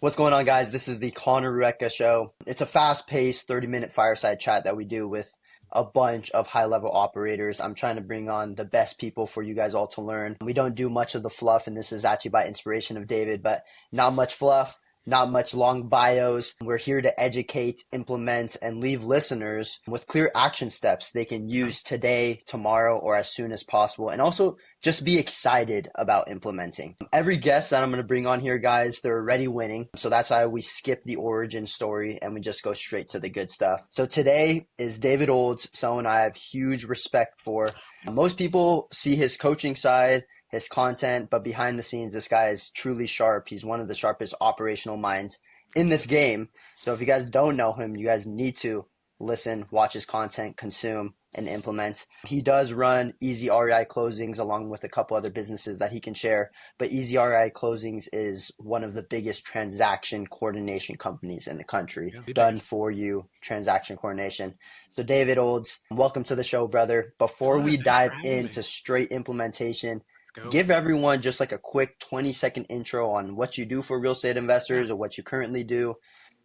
What's going on, guys? This is the Conner Rueca Show. It's a fast-paced 30-minute fireside chat that we do with a bunch of high-level operators. I'm trying to bring on the best people for you guys all to learn. We don't do much of the fluff, and this is actually by inspiration of David, but not much fluff, not much long bios. We're here to educate, implement, and leave listeners with clear action steps they can use today, tomorrow, or as soon as possible, and also just be excited about implementing. Every guest that I'm going to bring on here, guys, they're already winning. So that's why we skip the origin story and we just go straight to the good stuff. So today is David Olds, someone I have huge respect for. Most people see his coaching side, his content, but behind the scenes, this guy is truly sharp. He's one of the sharpest operational minds in this game. So if you guys don't know him, you guys need to listen, watch his content, consume, and implement. He does run Easy REI Closings along with a couple other businesses that he can share. But Easy REI Closings is one of the biggest transaction coordination companies in the country. Done for you transaction coordination. So David Olds, welcome to the show, brother. Before we dive into straight implementation, give everyone just like a quick 20-second intro on what you do for real estate investors or what you currently do,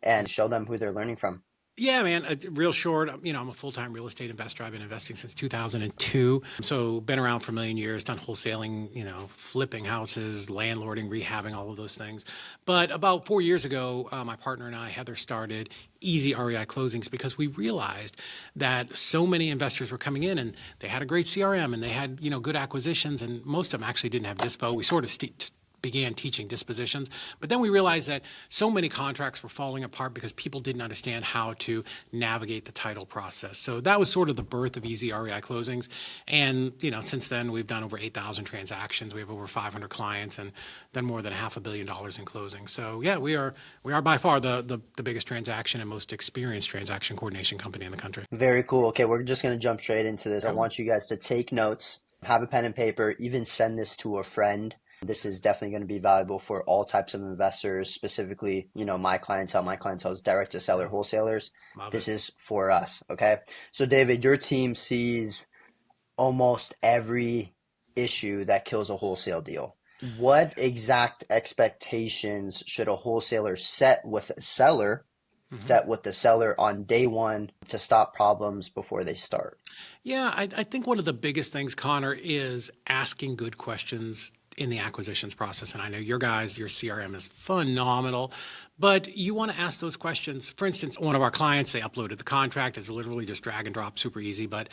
and show them who they're learning from. Yeah, man, real short, I'm a full-time real estate investor. I've been investing since 2002. So been around for a million years, done wholesaling, flipping houses, landlording, rehabbing, all of those things. But about 4 years ago, my partner and I, Heather, started Easy REI Closings because we realized that so many investors were coming in and they had a great CRM and they had, good acquisitions, and most of them actually didn't have dispo. We sort of began teaching dispositions. But then we realized that so many contracts were falling apart because people didn't understand how to navigate the title process. So that was sort of the birth of Easy REI Closings. And, since then we've done over 8,000 transactions. We have over 500 clients and done more than $500 million in closings. So yeah, we are by far the biggest transaction and most experienced transaction coordination company in the country. Very cool. Okay, we're just going to jump straight into this. I want you guys to take notes, have a pen and paper, even send this to a friend. This is definitely going to be valuable for all types of investors, specifically, my clientele. My clientele is direct to seller wholesalers. This is for us. Okay. So David, your team sees almost every issue that kills a wholesale deal. What exact expectations should a wholesaler set with a seller, on day one to stop problems before they start? Yeah, I think one of the biggest things, Connor, is asking good questions in the acquisitions process. And I know your CRM is phenomenal, but you want to ask those questions. For instance, one of our clients, they uploaded the contract. It's literally just drag and drop, super easy. But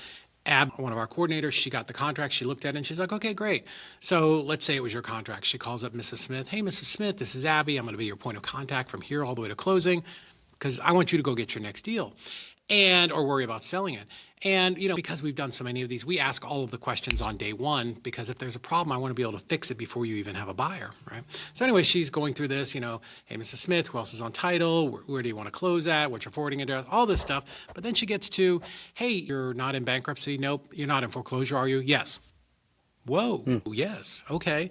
one of our coordinators, she got the contract. She looked at it and she's like, okay, great. So let's say it was your contract. She calls up Mrs. Smith. Hey, Mrs. Smith, this is Abby. I'm going to be your point of contact from here all the way to closing because I want you to go get your next deal or worry about selling it. And, because we've done so many of these, we ask all of the questions on day one, because if there's a problem, I want to be able to fix it before you even have a buyer, right? So anyway, she's going through this, hey, Mrs. Smith, who else is on title? Where do you want to close at? What's your forwarding address? All this stuff. But then she gets to, hey, you're not in bankruptcy? Nope. You're not in foreclosure, are you? Yes. Whoa. Yes. Okay.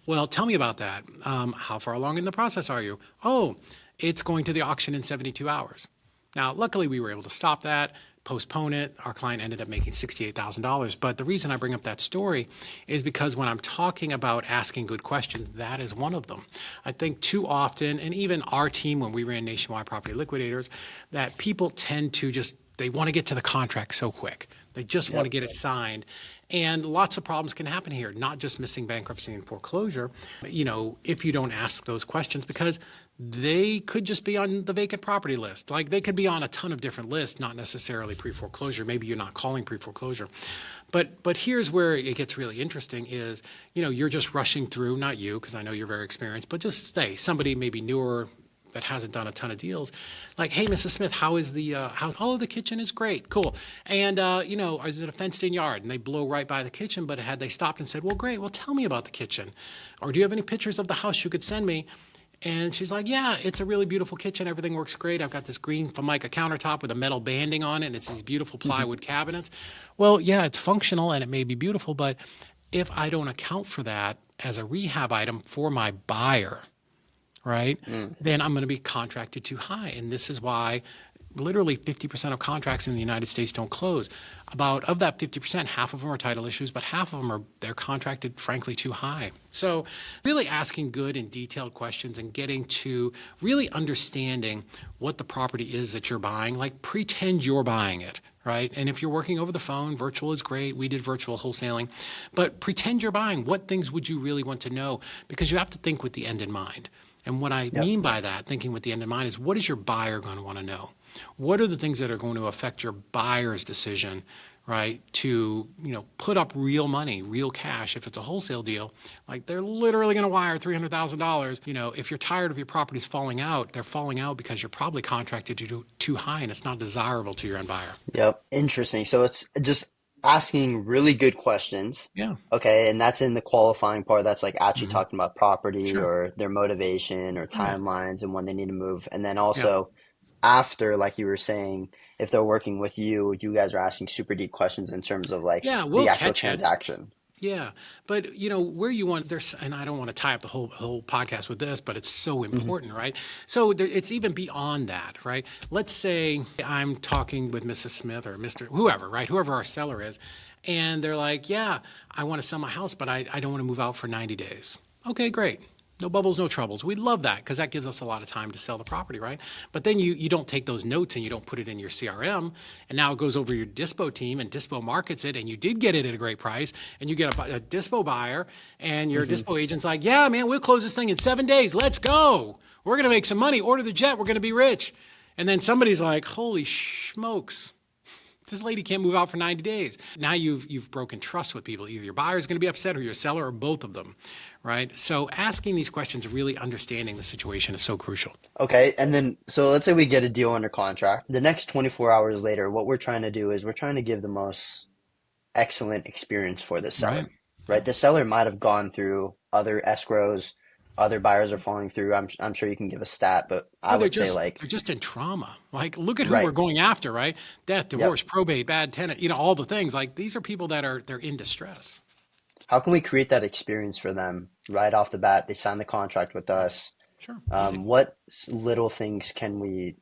Well, tell me about that. How far along in the process are you? Oh, it's going to the auction in 72 hours. Now, luckily, we were able to stop that, postpone it. Our client ended up making $68,000. But the reason I bring up that story is because when I'm talking about asking good questions, that is one of them. I think too often, and even our team when we ran Nationwide Property Liquidators, that people tend to they want to get to the contract so quick. They just want to get it signed. And lots of problems can happen here, not just missing bankruptcy and foreclosure, if you don't ask those questions, because they could just be on the vacant property list. Like they could be on a ton of different lists, not necessarily pre-foreclosure. Maybe you're not calling pre-foreclosure. But here's where it gets really interesting is, you're just rushing through, not you, because I know you're very experienced, but just say somebody maybe newer that hasn't done a ton of deals, like, hey, Mrs. Smith, how is the house? Oh, the kitchen is great, cool. And is it a fenced-in yard? And they blow right by the kitchen, but had they stopped and said, well, great, well, tell me about the kitchen, or do you have any pictures of the house you could send me? And she's like, yeah, it's a really beautiful kitchen. Everything works great. I've got this green Formica countertop with a metal banding on it, and it's these beautiful plywood cabinets. Well, yeah, it's functional and it may be beautiful, but if I don't account for that as a rehab item for my buyer, right, then I'm going to be contracted too high. And this is why literally 50% of contracts in the United States don't close. About of that 50%, half of them are title issues, but half of them they're contracted, frankly, too high. So really asking good and detailed questions and getting to really understanding what the property is that you're buying, like pretend you're buying it, right? And if you're working over the phone, virtual is great. We did virtual wholesaling, but pretend you're buying. What things would you really want to know? Because you have to think with the end in mind. And what I Yep. mean by that, thinking with the end in mind, is what is your buyer going to want to know? What are the things that are going to affect your buyer's decision, right? To, put up real money, real cash. If it's a wholesale deal, like they're literally going to wire $300,000. If you're tired of your properties falling out, they're falling out because you're probably contracted too high and it's not desirable to your end buyer. Yep. Interesting. So it's just asking really good questions. Yeah. Okay. And that's in the qualifying part. That's like actually Hmm. talking about property Sure. or their motivation or Oh, yeah. timelines and when they need to move. And then Yeah. also after, like you were saying, if they're working with you, you guys are asking super deep questions in terms of like Yeah. We'll the actual catch it. transaction. Yeah, but where you want there's, and I don't want to tie up the whole podcast with this, but it's so Hmm. important, right? So it's even beyond that, right? Let's say I'm talking with Mrs. Smith or Mr. whoever, right? Whoever our seller is, and they're like, "Yeah, I want to sell my house, but I don't want to move out for 90 days." Okay, great. No bubbles, no troubles. We love that because that gives us a lot of time to sell the property, right? But then you don't take those notes and you don't put it in your CRM, and now it goes over your dispo team, and dispo markets it, and you did get it at a great price, and you get a dispo buyer, and your Hmm. dispo agent's like, "Yeah, man, we'll close this thing in 7 days. Let's go. We're gonna make some money. Order the jet. We're gonna be rich." And then somebody's like, "Holy smokes. This lady can't move out for 90 days." Now you've broken trust with people. Either your buyer's going to be upset or your seller or both of them, right? So asking these questions, really understanding the situation is so crucial. Okay. And then, so let's say we get a deal under contract. The next 24 hours later, what we're trying to do is we're trying to give the most excellent experience for the Right. seller, right? The seller might have gone through other escrows, other buyers are falling through. I'm sure you can give a stat, but I Oh, they're would say just like, they're just in trauma. Like, look at who we're right. going after, right? Death, Yep. divorce, probate, bad tenant, all the things. Like these are people that they're in distress. How can we create that experience for them right off the bat? They sign the contract with Yeah. us. Sure. Easy. What little things can we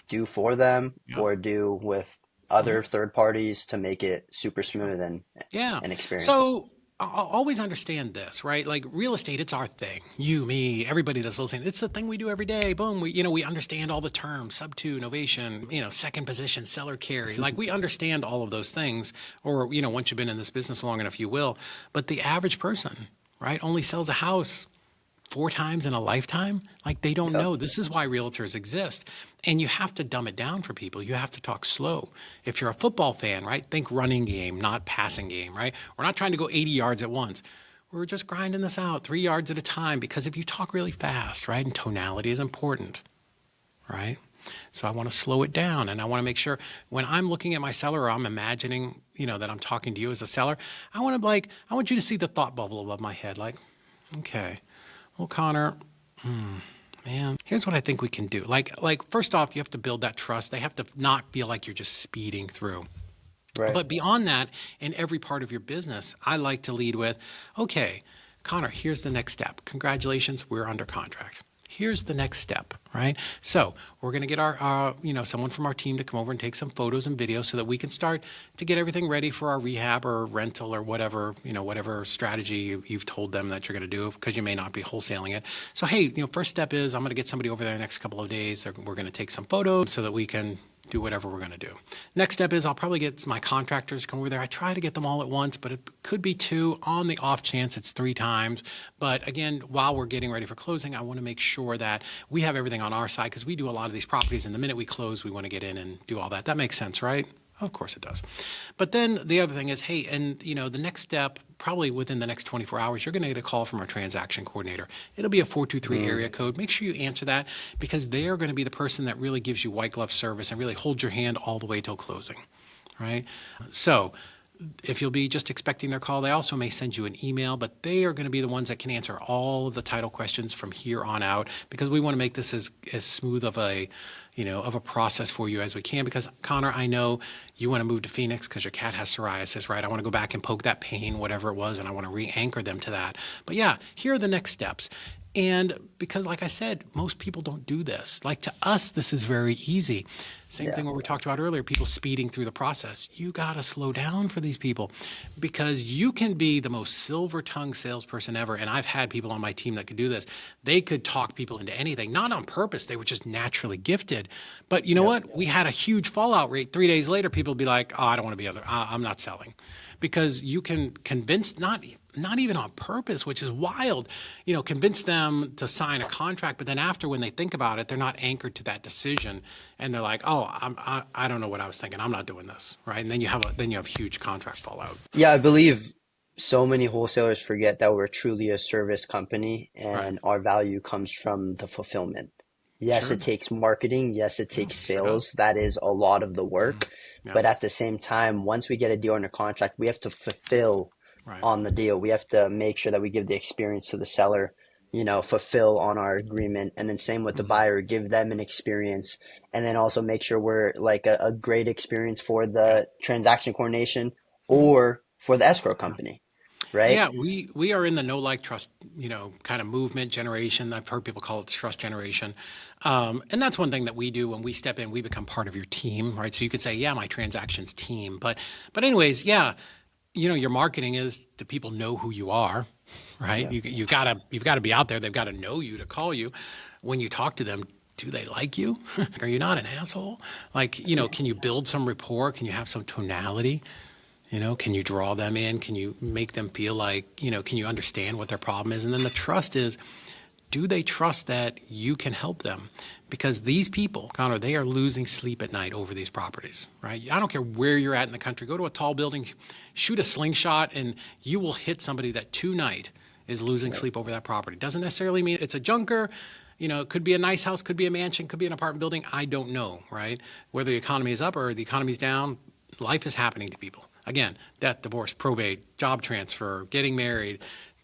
do for them Yeah. or do with Mhm. other third parties to make it super Sure. smooth and Yeah. an experience? So I'll always understand this, right? Like real estate, it's our thing. You, me, everybody that's listening. It's the thing we do every day. Boom. We understand all the terms, sub two, novation, second position, seller carry. Like we understand all of those things. Or, once you've been in this business long enough, you will. But the average person, right, only sells a house 4 times in a lifetime. Like they don't Yep. know. This is why realtors exist. And you have to dumb it down for people. You have to talk slow. If you're a football fan, right, think running game, not passing game, right? We're not trying to go 80 yards at once. We're just grinding this out 3 yards at a time, because if you talk really fast, right, and tonality is important, right? So I want to slow it down, and I want to make sure when I'm looking at my seller or I'm imagining, that I'm talking to you as a seller, I want you to see the thought bubble above my head. Like, okay, well, Connor, man, here's what I think we can do. Like first off, you have to build that trust. They have to not feel like you're just speeding through. Right. But beyond that, in every part of your business, I like to lead with, okay, Connor, here's the next step. Congratulations, we're under contract. Here's the next step, right? So we're going to get our, someone from our team to come over and take some photos and videos so that we can start to get everything ready for our rehab or rental or whatever, whatever strategy you've told them that you're going to do, because you may not be wholesaling it. So, hey, first step is I'm going to get somebody over there the next couple of days. We're going to take some photos so that we can do whatever we're going to do. Next step is I'll probably get my contractors to come over there. I try to get them all at once, but it could be 2 on the off chance it's 3 times. But again, while we're getting ready for closing, I want to make sure that we have everything on our side, because we do a lot of these properties, and the minute we close, we want to get in and do all that. That makes sense, right? Of course it does. But then the other thing is, hey, and the next step, probably within the next 24 hours, you're going to get a call from our transaction coordinator. It'll be a 423 area code. Make sure you answer that, because they are going to be the person that really gives you white glove service and really holds your hand all the way till closing, right? So if you'll be just expecting their call, they also may send you an email, but they are going to be the ones that can answer all of the title questions from here on out, because we want to make this as smooth of a process for you as we can. Because Connor, I know you want to move to Phoenix because your cat has psoriasis, right? I want to go back and poke that pain, whatever it was, and I want to re-anchor them to that. But yeah, here are the next steps. And because, like I said, most people don't do this. Like to us, this is very easy. Same Yeah. thing what we talked about earlier, people speeding through the process. You got to slow down for these people because you can be the most silver-tongued salesperson ever. And I've had people on my team that could do this. They could talk people into anything, not on purpose. They were just naturally gifted. But you know Yep. what? We had a huge fallout rate. 3 days later, people would be like, oh, I don't want to be other. I'm not selling. Because you can convince, not even on purpose, which is wild, convince them to sign a contract. But then after, when they think about it, they're not anchored to that decision. And they're like, oh, I don't know what I was thinking. I'm not doing this. Right. And then you have huge contract fallout. Yeah, I believe so many wholesalers forget that we're truly a service company Right. and our value comes from the fulfillment. Yes, Sure. it takes marketing. Yes, it Yeah, takes sure does. sales. That is a lot of the Mhm. work. Yeah. But at the same time, once we get a deal under contract, we have to fulfill Right. on the deal. We have to make sure that we give the experience to the seller, fulfill on our agreement. And then same with the Mhm. buyer, give them an experience. And then also make sure we're like a great experience for Yeah. the transaction coordination Mhm. or for the escrow Yeah. company, right? Yeah, we are in the no like trust, kind of movement generation. I've heard people call it the trust generation, and that's one thing that we do when we step in. We become part of your team, right? So you could say, yeah, my transactions team, but anyways, yeah, your marketing is, do people know who you are, right? Yeah. You've gotta be out there. They've got to know you to call you. When you talk to them, do they like you? Are you not an asshole? Like, can you build some rapport? Can you have some tonality? Can you draw them in? Can you make them feel like, can you understand what their problem is? And then the trust is, do they trust that you can help them? Because these people, Connor, they are losing sleep at night over these properties, right? I don't care where you're at in the country. Go to a tall building, shoot a slingshot, and you will hit somebody that tonight is losing Right. sleep over that property. Doesn't necessarily mean it's a junker. It could be a nice house, could be a mansion, could be an apartment building. I don't know, right? Whether the economy is up or the economy is down, life is happening to people. Again, death, divorce, probate, job transfer, getting married,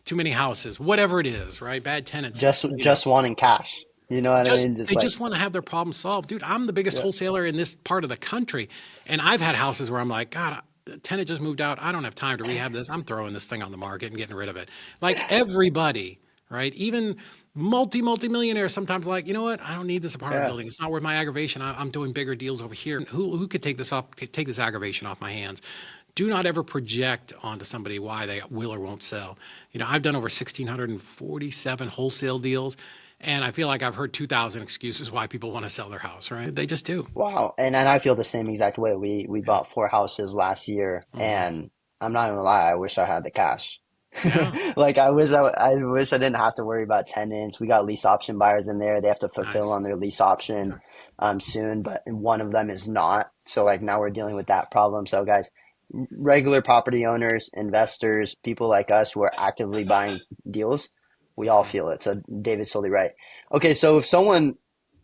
too many houses, whatever it is, right? Bad tenancies, Just wanting cash. You know what I mean? Just they like, just want to have their problem solved. Dude, I'm the biggest yeah. wholesaler in this part of the country. And I've had houses where I'm like, God, the tenant just moved out. I don't have time to rehab this. I'm throwing this thing on the market and getting rid of it. Like everybody, right? Even multi-millionaires sometimes like, you know what? I don't need this apartment Yeah. building. It's not worth my aggravation. I'm doing bigger deals over here. Who could take this aggravation off my hands? Do not ever project onto somebody why they will or won't sell. I've done over 1,647 wholesale deals, and I feel like I've heard 2,000 excuses why people want to sell their house, right? They just do. Wow. And I feel the same exact way. We Yeah. bought 4 houses last year Hmm. and I'm not gonna lie, I wish I had the cash. Yeah. Like I wish I didn't have to worry about tenants. We got lease option buyers in there. They have to fulfill Nice. on their lease option Yeah. soon, but one of them is not. So like now we're dealing with that problem. So guys, regular property owners, investors, people like us who are actively buying deals, we all Yeah. feel it. So David's totally right. Okay, so if someone,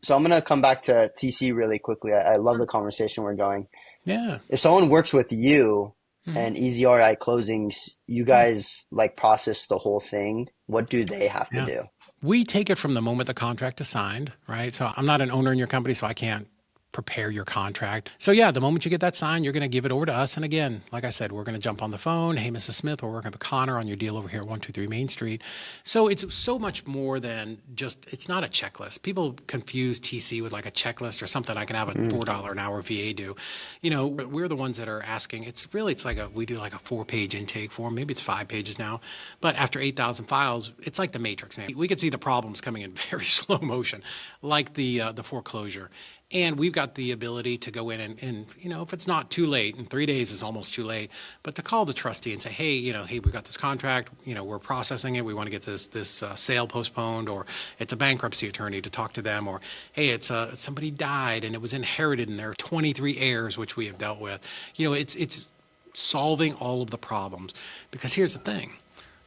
so I'm gonna come back to TC really quickly. I love Sure. the conversation we're going. Yeah. If someone works with you Hmm. and Easy RI Closings, you Yeah. guys like process the whole thing. What do they have to Yeah. do? We take it from the moment the contract is signed, right? So I'm not an owner in your company, so I can't prepare your contract. So yeah, the moment you get that signed, you're going to give it over to us. And again, like I said, we're going to jump on the phone. Hey, Mrs. Smith, we're working with Connor on your deal over here at 123 Main Street. So it's so much more than just, it's not a checklist. People confuse TC with like a checklist or something I can have a Mm, $4 an hour VA do. We're the ones that are asking. It's like we do like a 4-page intake form. Maybe it's 5 pages now. But after 8,000 files, it's like the Matrix, man. We could see the problems coming in very slow motion, like the foreclosure. And we've got the ability to go in and if it's not too late, and 3 days is almost too late, but to call the trustee and say, hey, we've got this contract, we're processing it. We want to get this sale postponed, or it's a bankruptcy attorney to talk to them, or hey, it's somebody died and it was inherited and there are 23 heirs, which we have dealt with. It's solving all of the problems. Because here's the thing,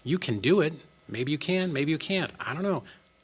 you can do it. Maybe you can, maybe you can't. I don't know.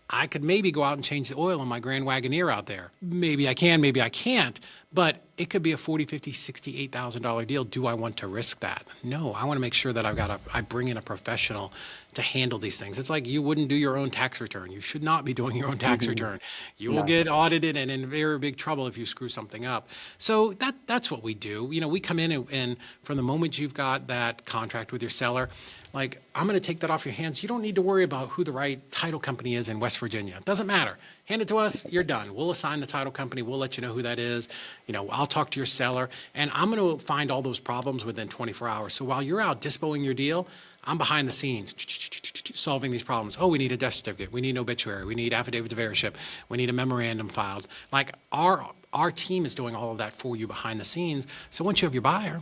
I could maybe go out and change the oil on my Grand Wagoneer out there. Maybe I can, maybe I can't. But it could be a 40, 50, 60, $8,000 deal. Do I want to risk that? No, I want to make sure that I bring in a professional to handle these things. It's like you wouldn't do your own tax return. You should not be doing your own tax return. You will No. get audited and in very big trouble if you screw something up. So that's what we do. We come in and from the moment you've got that contract with your seller, like, I'm going to take that off your hands. You don't need to worry about who the right title company is in West Virginia. It doesn't matter. Hand it to us. You're done. We'll assign the title company. We'll let you know who that is. I'll talk to your seller, and I'm going to find all those problems within 24 hours. So while you're out dispoing your deal, I'm behind the scenes solving these problems. Oh, we need a death certificate. We need an obituary. We need affidavits of heirship. We need a memorandum filed. Like, our team is doing all of that for you behind the scenes. So once you have your buyer,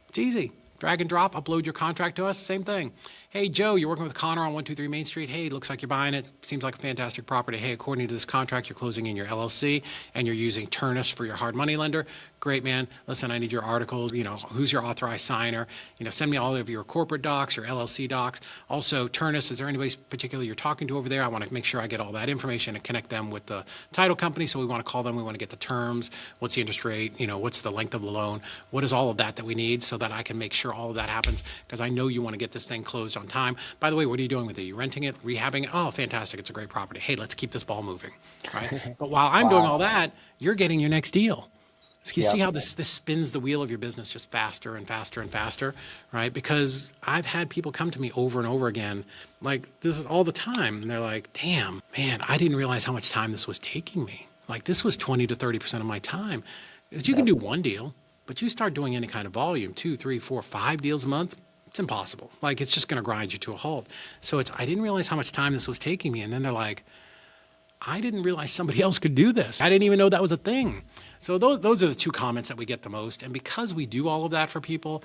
it's easy. Drag and drop, upload your contract to us, same thing. Hey, Joe, you're working with Conner on 123 Main Street. Hey, looks like you're buying it. Seems like a fantastic property. Hey, according to this contract, you're closing in your LLC and you're using Turnus for your hard money lender. Great, man. Listen, I need your articles. Who's your authorized signer? Send me all of your corporate docs, your LLC docs. Also, Turnus, is there anybody particular you're talking to over there? I want to make sure I get all that information and connect them with the title company. So we want to call them. We want to get the terms. What's the interest rate? What's the length of the loan? What is all of that we need so that I can make sure all of that happens? Because I know you want to get this thing closed on time. By the way, what are you doing with it? Are you renting it, rehabbing it? Oh, fantastic. It's a great property. Hey, let's keep this ball moving, right? But while I'm doing all that, you're getting your next deal. So you see how this spins the wheel of your business just faster and faster and faster, right? Because I've had people come to me over and over again, like, this is all the time. And they're like, damn, man, I didn't realize how much time this was taking me. Like, this was 20 to 30% of my time. Because you can do one deal, but you start doing any kind of volume, 2, 3, 4, 5 deals a month, it's impossible. Like, it's just going to grind you to a halt. So I didn't realize how much time this was taking me. And then they're like, I didn't realize somebody else could do this. I didn't even know that was a thing. So those are the two comments that we get the most. And because we do all of that for people,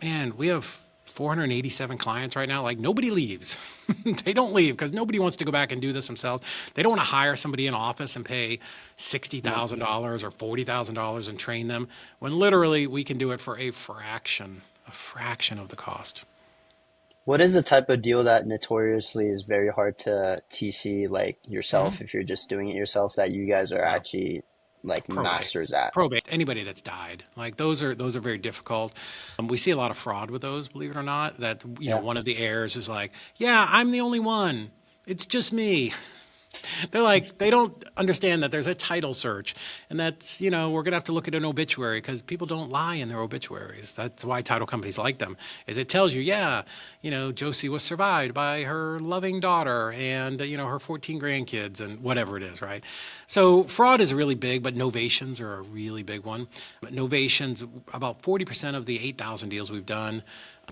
man, we have 487 clients right now. Like, nobody leaves. They don't leave because nobody wants to go back and do this themselves. They don't want to hire somebody in office and pay $60,000 or $40,000 and train them, when literally we can do it for a fraction of the cost. What is the type of deal that notoriously is very hard to TC, like yourself, if you're just doing it yourself, that you guys are actually like masters at? Probate, anybody that's died, like those are very difficult. We see a lot of fraud with those, believe it or not, that one of the heirs is like, yeah, I'm the only one. It's just me. They're like, they don't understand that there's a title search, and that's, we're going to have to look at an obituary because people don't lie in their obituaries. That's why title companies like them, is it tells you, Josie was survived by her loving daughter and, her 14 grandkids and whatever it is, right? So fraud is really big, but novations are a really big one. But novations, about 40% of the 8,000 deals we've done,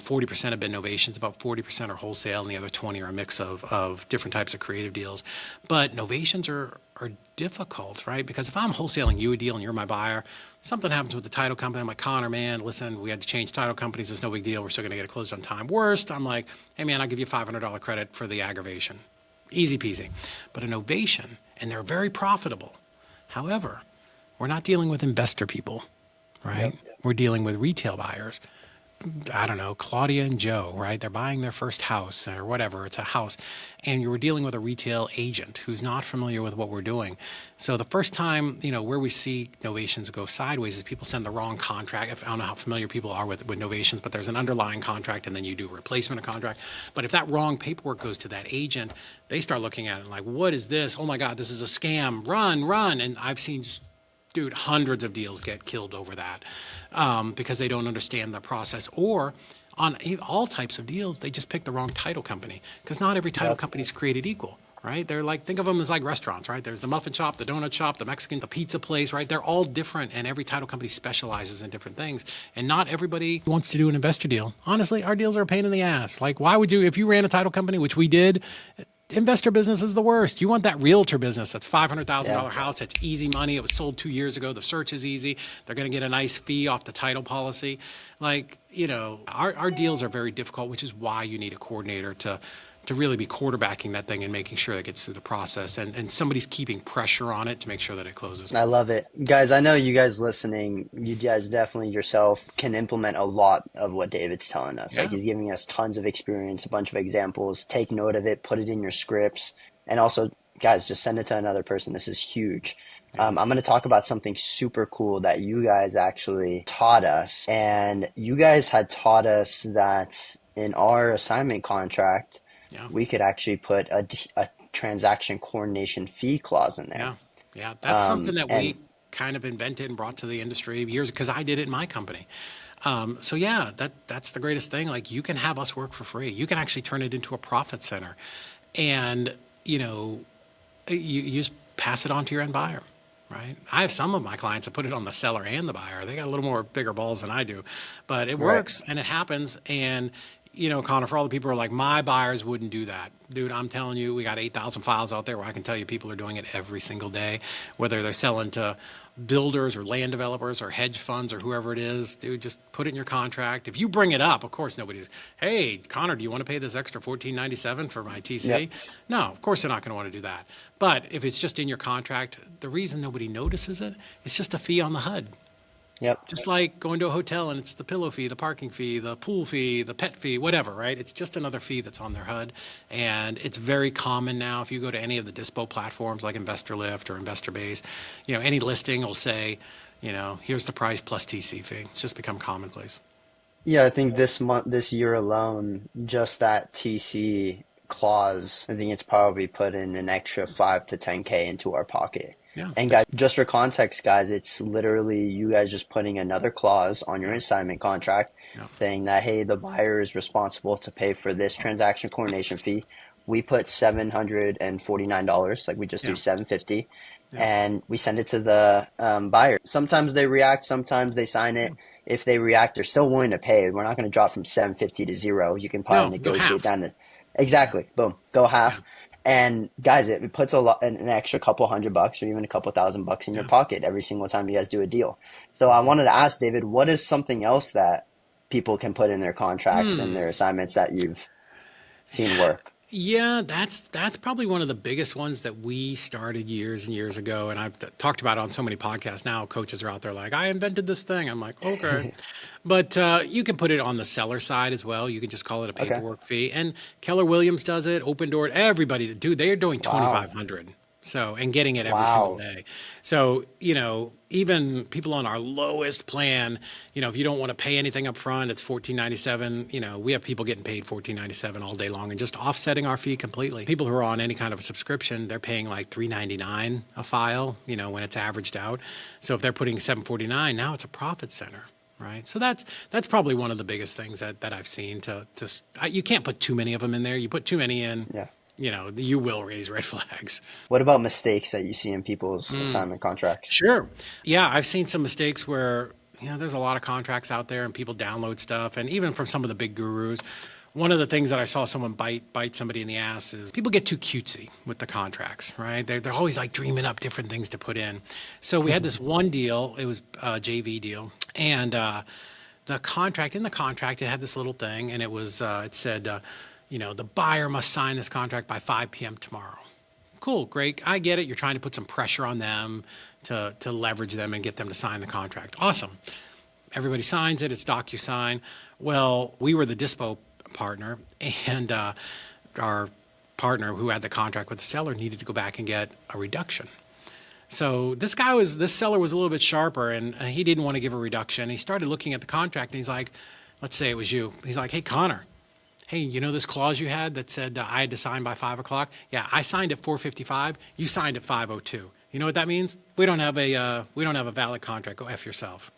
40% have been novations, about 40% are wholesale, and the other 20 are a mix of different types of creative deals. But novations are difficult, right? Because if I'm wholesaling you a deal and you're my buyer, something happens with the title company. I'm like, Conner, man, listen, we had to change title companies. It's no big deal. We're still going to get it closed on time. Worst, I'm like, hey, man, I'll give you a $500 credit for the aggravation. Easy peasy. But a novation, and they're very profitable. However, we're not dealing with investor people, right? Yep. We're dealing with retail buyers. I don't know, Claudia and Joe, right? They're buying their first house or whatever. It's a house. And you were dealing with a retail agent who's not familiar with what we're doing. So the first time, where we see novations go sideways is people send the wrong contract. I don't know how familiar people are with novations, but there's an underlying contract and then you do a replacement of contract. But if that wrong paperwork goes to that agent, they start looking at it like, what is this? Oh my God, this is a scam. Run. And I've seen hundreds of deals get killed over that because they don't understand the process. Or on all types of deals, they just pick the wrong title company because not every title company is created equal, right? They're like, think of them as like restaurants, right? There's the muffin shop, the donut shop, the Mexican, the pizza place, right? They're all different, and every title company specializes in different things. And not everybody wants to do an investor deal. Honestly, our deals are a pain in the ass. Like, why would you, if you ran a title company, which we did, investor business is the worst. You want that realtor business. That's $500,000 house. That's easy money. It was sold 2 years ago. The search is easy. They're going to get a nice fee off the title policy. Like, our deals are very difficult, which is why you need a coordinator to really be quarterbacking that thing and making sure that it gets through the process, and somebody's keeping pressure on it to make sure that it closes. I love it. Guys, I know you guys listening, you guys definitely yourself can implement a lot of what David's telling us. Like, he's giving us tons of experience, a bunch of examples. Take note of it, put it in your scripts, and also, guys, just send it to another person. This is huge. I'm going to talk about something super cool that you guys actually taught us. And you guys had taught us that in our assignment contract, Yeah. we could actually put a transaction coordination fee clause in there. Yeah. Yeah. That's something that And we kind of invented and brought to the industry years because I did it in my company. So yeah, that's the greatest thing. Like you can have us work for free. You can actually turn it into a profit center, and you just pass it on to your end buyer, right? I have some of my clients that put it on the seller and the buyer. They got a little more bigger balls than I do, but it right. works and it happens. And Conner, for all the people who are like, my buyers wouldn't do that. Dude, I'm telling you, we got 8,000 files out there where I can tell you people are doing it every single day, whether they're selling to builders or land developers or hedge funds or whoever it is. Dude, just put it in your contract. If you bring it up, of course, nobody's, hey, Conner, do you want to pay this extra $14.97 for my TC? Yep. No, of course they're not going to want to do that. But if it's just in your contract, the reason nobody notices it, it's just a fee on the HUD. Yep. Just like going to a hotel and it's the pillow fee, the parking fee, the pool fee, the pet fee, whatever, right? It's just another fee that's on their HUD. And it's very common now. If you go to any of the dispo platforms like InvestorLift or InvestorBase, any listing will say, here's the price plus TC fee. It's just become commonplace. Yeah, I think this year alone, just that TC clause, I think it's probably put in an extra 5 to 10K into our pocket. Yeah. And guys, just for context, guys, it's literally you guys just putting another clause on your assignment contract Yeah. saying that, hey, the buyer is responsible to pay for this transaction coordination fee. We put $749, like we just do $750, and we send it to the buyer. Sometimes they react, sometimes they sign it. If they react, they're still willing to pay. We're not going to drop from 750 to zero. You can probably No, go negotiate half. down to exactly, boom, go half. And guys, it puts an extra couple $100 or even a couple $1,000 in your pocket every single time you guys do a deal. So I wanted to ask David, what is something else that people can put in their contracts and their assignments that you've seen work? Yeah, that's probably one of the biggest ones that we started years and years ago, and I've talked about it on so many podcasts. Now coaches are out there like, I invented this thing. I'm like, okay, but you can put it on the seller side as well. You can just call it a paperwork fee. And Keller Williams does it. Open Door, everybody, dude, they are doing 2,500. So, and getting it every single day. So, even people on our lowest plan, if you don't want to pay anything up front, it's $14.97. We have people getting paid $14.97 all day long and just offsetting our fee completely. People who are on any kind of a subscription, they're paying like $3.99 a file, when it's averaged out. So if they're putting $7.49, now it's a profit center. Right. So that's probably one of the biggest things that I've seen you can't put too many of them in there. You put too many in. Yeah. You will raise red flags. What about mistakes that you see in people's assignment contracts? Sure. Yeah, I've seen some mistakes where, there's a lot of contracts out there and people download stuff. And even from some of the big gurus, one of the things that I saw someone bite somebody in the ass is people get too cutesy with the contracts, right? They're always like dreaming up different things to put in. So we had this one deal, it was a JV deal. And in the contract, it had this little thing and it said, the buyer must sign this contract by 5 p.m. tomorrow. Cool, great. I get it. You're trying to put some pressure on them to leverage them and get them to sign the contract. Awesome. Everybody signs it. It's DocuSign. Well, we were the dispo partner, and our partner who had the contract with the seller needed to go back and get a reduction. So this seller was a little bit sharper, and he didn't want to give a reduction. He started looking at the contract, and he's like, let's say it was you. He's like, hey, Conner. Hey, this clause you had that said I had to sign by 5 o'clock? Yeah, I signed at 4:55. You signed at 5:02. You know what that means? We don't have a valid contract. Go F yourself.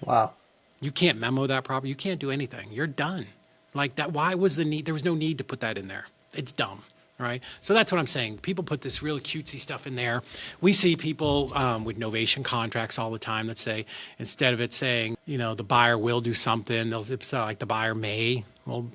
Wow. You can't memo that properly. You can't do anything. You're done. Like that. Why was the need? There was no need to put that in there. It's dumb. Right. So that's what I'm saying. People put this really cutesy stuff in there. We see people with novation contracts all the time that say, instead of it saying, the buyer will do something, they'll say like the buyer may. Well,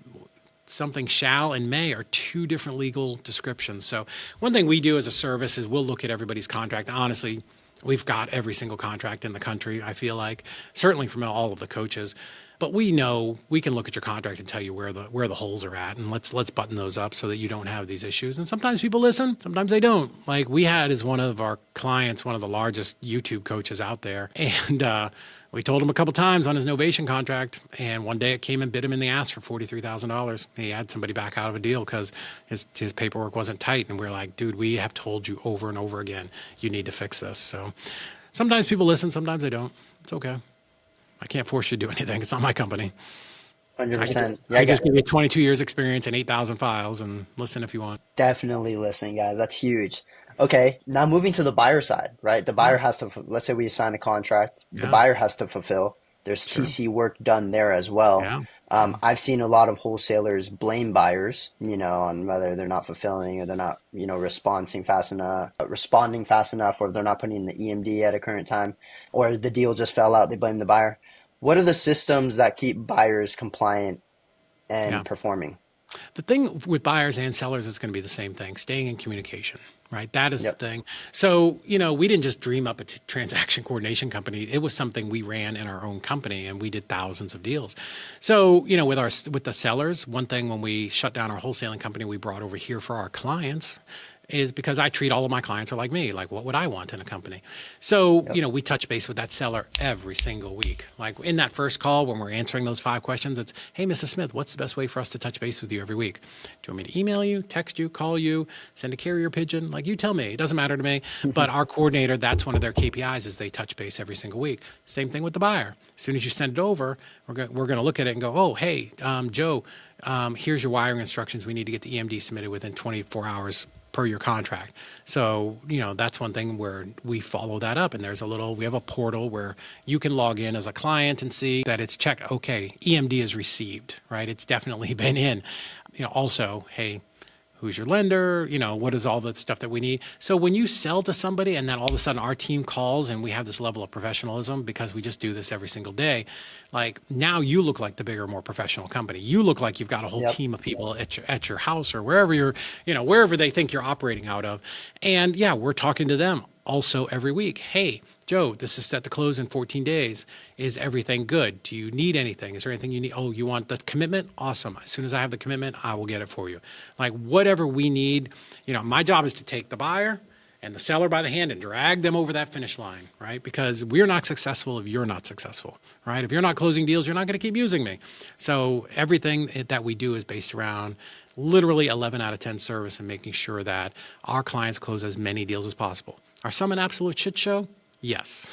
something shall and may are two different legal descriptions. So one thing we do as a service is we'll look at everybody's contract. Honestly, we've got every single contract in the country, I feel like, certainly from all of the coaches. But we know we can look at your contract and tell you where the holes are at, and let's button those up so that you don't have these issues. And sometimes people listen, sometimes they don't. Like we had as one of our clients, one of the largest YouTube coaches out there, and we told him a couple times on his novation contract, and one day it came and bit him in the ass for $43,000. He had somebody back out of a deal because his paperwork wasn't tight, and we're like, dude, we have told you over and over again, you need to fix this. So sometimes people listen, sometimes they don't. It's okay. I can't force you to do anything. It's not my company. 100%. I just give you 22 years experience and 8,000 files, and listen if you want. Definitely listen, guys. That's huge. Okay, now moving to the buyer side, right? The buyer has to, let's say we sign a contract, the buyer has to fulfill. There's TC work done there as well. Yeah. I've seen a lot of wholesalers blame buyers, on whether they're not fulfilling or they're not, responding fast enough, or they're not putting in the EMD at a current time, or the deal just fell out, they blame the buyer. What are the systems that keep buyers compliant and performing? The thing with buyers and sellers is going to be the same thing, staying in communication, right? That is the thing. So, we didn't just dream up a transaction coordination company. It was something we ran in our own company, and we did thousands of deals. So, with the sellers, one thing when we shut down our wholesaling company, we brought over here for our clients is because I treat all of my clients are like me. Like, what would I want in a company? So, we touch base with that seller every single week. Like in that first call, when we're answering those 5 questions, it's, hey, Mrs. Smith, what's the best way for us to touch base with you every week? Do you want me to email you, text you, call you, send a carrier pigeon? Like, you tell me. It doesn't matter to me. But our coordinator, that's one of their KPIs is they touch base every single week. Same thing with the buyer. As soon as you send it over, we're going to look at it and go, oh, hey, Joe, here's your wiring instructions. We need to get the EMD submitted within 24 hours per your contract. So, that's one thing where we follow that up, and we have a portal where you can log in as a client and see that it's checked. Okay, EMD is received, right? It's definitely been in. Also, hey, who's your lender? What is all the stuff that we need? So when you sell to somebody and then all of a sudden our team calls and we have this level of professionalism because we just do this every single day, like now you look like the bigger, more professional company. You look like you've got a whole team of people at your house or wherever wherever they think you're operating out of. And we're talking to them also every week. Hey, Joe, this is set to close in 14 days. Is everything good? Do you need anything? Is there anything you need? Oh, you want the commitment? Awesome. As soon as I have the commitment, I will get it for you. Like whatever we need, my job is to take the buyer and the seller by the hand and drag them over that finish line, right? Because we're not successful if you're not successful, right? If you're not closing deals, you're not going to keep using me. So everything that we do is based around literally 11 out of 10 service and making sure that our clients close as many deals as possible. Are some an absolute shit show? Yes.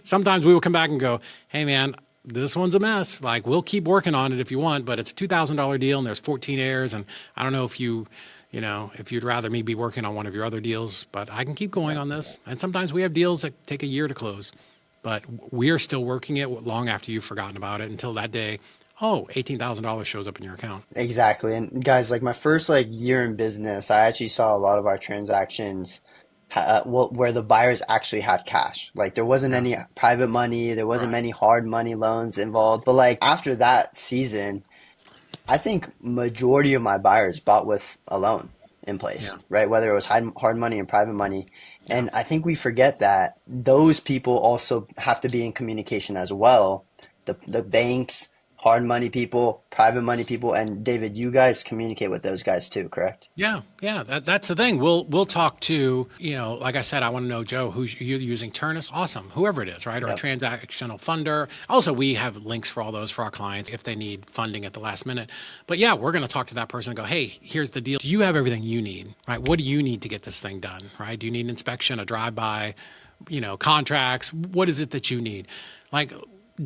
Sometimes we will come back and go, hey man, this one's a mess. Like we'll keep working on it if you want, but it's a $2,000 deal and there's 14 heirs. And I don't know if if you'd rather me be working on one of your other deals, but I can keep going on this. And sometimes we have deals that take a year to close, but we are still working it long after you've forgotten about it until that day. Oh, $18,000 shows up in your account. Exactly. And guys, like my first year in business, I actually saw a lot of our transactions where the buyers actually had cash. Like there wasn't any private money, there wasn't many hard money loans involved. But like after that season, I think majority of my buyers bought with a loan in place, right? Whether it was hard money and private money. And I think we forget that those people also have to be in communication as well. The banks, hard money people, private money people, and David, you guys communicate with those guys too, correct? Yeah. That's the thing. We'll talk to, like I said, I want to know, Joe, who's you using Turnus? Awesome. Whoever it is, right? Or a transactional funder. Also, we have links for all those for our clients if they need funding at the last minute. But we're going to talk to that person and go, hey, here's the deal. Do you have everything you need, right? What do you need to get this thing done, right? Do you need an inspection, a drive-by, contracts? What is it that you need? Like,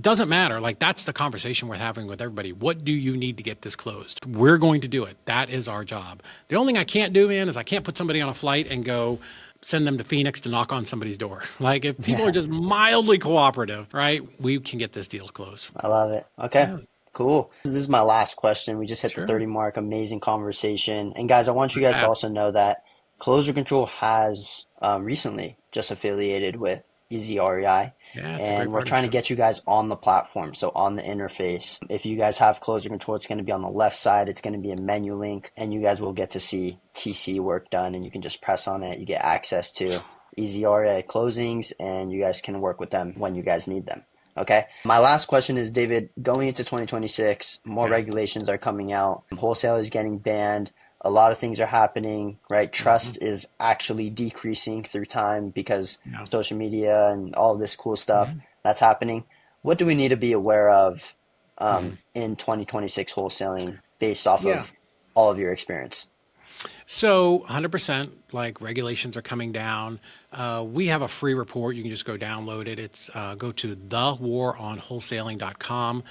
doesn't matter. Like that's the conversation we're having with everybody. What do you need to get this closed? We're going to do it. That is our job. The only thing I can't do, man, is I can't put somebody on a flight and go send them to Phoenix to knock on somebody's door. Like if people are just mildly cooperative, right, we can get this deal closed. I love it. Okay. Cool. This is my last question. We just hit the 30 mark. Amazing conversation. And guys, I want you guys to also know that Closure Control has recently just affiliated with Easy REI. And we're trying to get you guys on the platform, so on the interface. If you guys have Closure Control, it's going to be on the left side. It's going to be a menu link, and you guys will get to see TC work done, and you can just press on it. You get access to Easy REI closings, and you guys can work with them when you guys need them. Okay. My last question is, David, going into 2026, more Yeah. regulations are coming out. Wholesale is getting banned. A lot of things are happening, right? Hmm. Trust is actually decreasing through time because Yeah. social media and all of this cool stuff Hmm. that's happening. What do we need to be aware of Hmm. in 2026 wholesaling based off Yeah. of all of your experience? So 100%, like regulations are coming down. We have a free report. You can just go download it. It's go to thewaronwholesaling.com.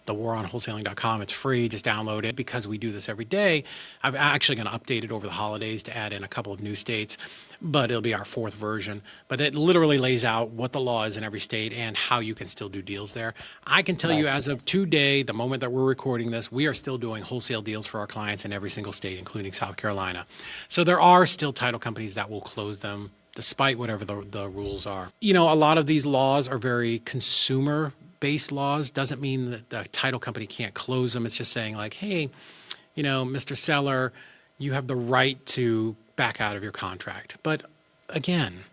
Thewaronwholesaling.com. It's free. Just download it because we do this every day. I'm actually going to update it over the holidays to add in a couple of new states, but it'll be our fourth version. But it literally lays out what the law is in every state and how you can still do deals there. I can tell you Nice. as of today, the moment that we're recording this, we are still doing wholesale deals for our clients in every single state, including South Carolina. So there are still title companies that will close them despite whatever the rules are. You know, a lot of these laws are very consumer based laws. Doesn't mean that the title company can't close them. It's just saying, like, hey, Mr. Seller, you have the right to back out of your contract. But again,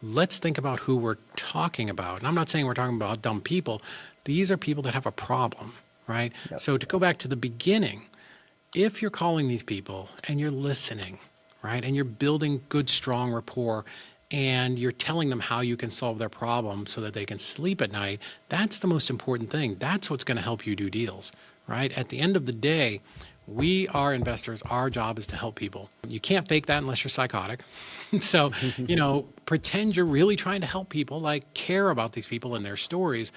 let's think about who we're talking about. And I'm not saying we're talking about dumb people. These are people that have a problem, right? Yep. So to go back to the beginning, if you're calling these people and you're listening, right, and you're building good, strong rapport, and you're telling them how you can solve their problem so that they can sleep at night, that's the most important thing. That's what's going to help you do deals, right? At the end of the day, we are investors. Our job is to help people. You can't fake that unless you're psychotic. So, pretend you're really trying to help people, like care about these people and their stories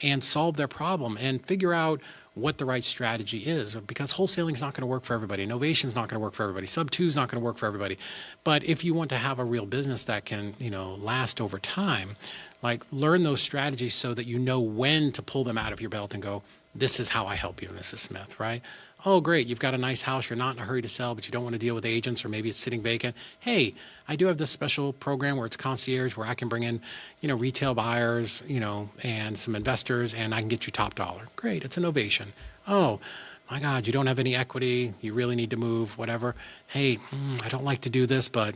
and solve their problem and figure out what the right strategy is, because wholesaling is not going to work for everybody. Novations is not going to work for everybody. Sub two is not going to work for everybody. But if you want to have a real business that can, last over time, like learn those strategies so that you know when to pull them out of your belt and go, this is how I help you, Mrs. Smith, right? Oh, great. You've got a nice house. You're not in a hurry to sell, but you don't want to deal with agents, or maybe it's sitting vacant. Hey, I do have this special program where it's concierge, where I can bring in, retail buyers, and some investors, and I can get you top dollar. Great. It's an ovation. Oh, my God, you don't have any equity. You really need to move, whatever. Hey, I don't like to do this, but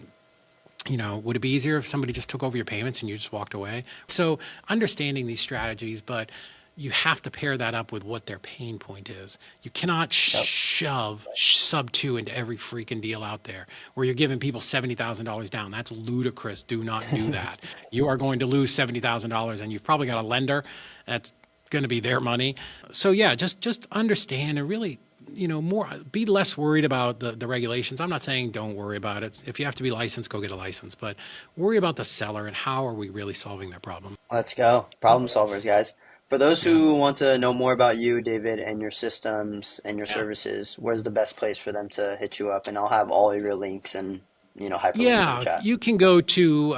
would it be easier if somebody just took over your payments and you just walked away? So understanding these strategies, but you have to pair that up with what their pain point is. You cannot Yep. shove sub two into every freaking deal out there where you're giving people $70,000 down. That's ludicrous. Do not do that. You are going to lose $70,000, and you've probably got a lender that's going to be their money. So yeah, just understand and really, more, be less worried about the regulations. I'm not saying don't worry about it. If you have to be licensed, go get a license, but worry about the seller and how are we really solving their problem. Let's go. Problem solvers, guys. For those Yeah. who want to know more about you, David, and your systems and your Yeah. services, where's the best place for them to hit you up? And I'll have all of your links and, hyperlinks in the Yeah, chat. you can go to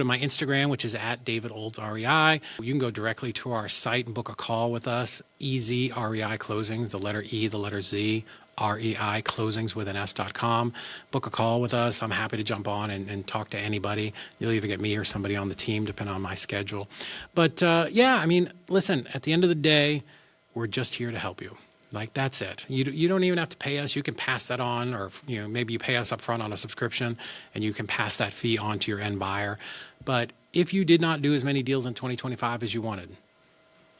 my Instagram, which is at David Olds REI. You can go directly to our site and book a call with us. EZ REI Closings, the letter E, the letter Z, REI Closings with an S.com. Book a call with us. I'm happy to jump on and talk to anybody. You'll either get me or somebody on the team, depending on my schedule. But yeah, I mean, listen, at the end of the day, we're just here to help you. Like that's it. You don't even have to pay us. You can pass that on, or maybe you pay us up front on a subscription, and you can pass that fee on to your end buyer. But if you did not do as many deals in 2025 as you wanted,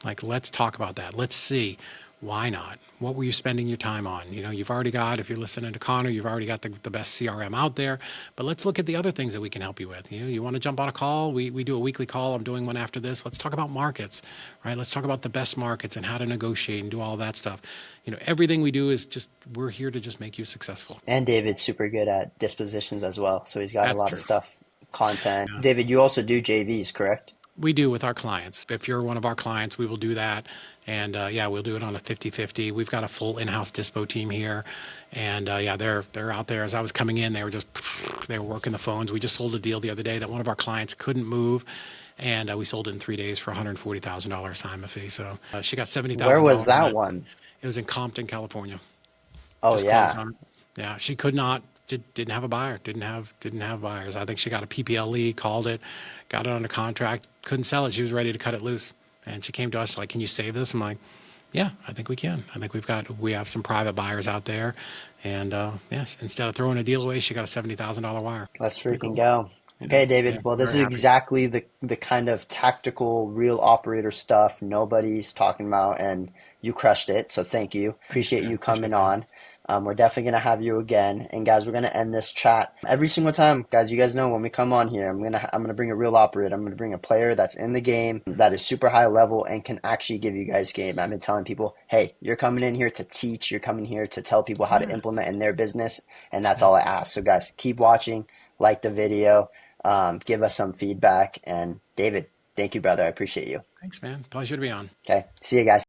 like let's talk about that. Let's see. Why not? What were you spending your time on? You've already got, if you're listening to Conner, you've already got the best CRM out there. But let's look at the other things that we can help you with. You want to jump on a call? We do a weekly call. I'm doing one after this. Let's talk about markets, right? Let's talk about the best markets and how to negotiate and do all that stuff. Everything we do is just, we're here to just make you successful. And David's super good at dispositions as well. So he's got a That's lot of true. stuff, content. Yeah. David, you also do JVs, correct? We do with our clients. If you're one of our clients, we will do that. And yeah, we'll do it on a 50-50. We've got a full in-house dispo team here. And yeah, they're out there. As I was coming in, they were working the phones. We just sold a deal the other day that one of our clients couldn't move. And we sold it in 3 days for $140,000 assignment fee. So she got Where was $70,000 on that it. one? It was in Compton, California. Oh, Just closed yeah. on it. Yeah, she could not, didn't have a buyer, didn't have buyers. I think she got a PPL lead, called it, got it under contract, couldn't sell it. She was ready to cut it loose. And she came to us like, can you save this? I'm like, yeah, I think we can. I think we have some private buyers out there. And yeah, instead of throwing a deal away, she got a $70,000 wire. Let's Pretty freaking cool. go. Okay, Yeah, David. Well, this very is happy. exactly the kind of tactical, real operator stuff nobody's talking about, and you crushed it. So thank you. Thanks, Appreciate man. you Appreciate coming that. on. We're definitely gonna have you again. And guys, we're gonna end this chat every single time. Guys, you guys know when we come on here, I'm gonna bring a real operator. I'm gonna bring a player that's in the game, that is super high level and can actually give you guys game. I've been telling people, hey, you're coming in here to teach. You're coming here to tell people how to Yeah, implement in their business, and that's yeah. all I ask. So guys, keep watching, like the video, give us some feedback. And David, thank you, brother. I appreciate you. Thanks, man. Pleasure to be on. Okay. See you guys.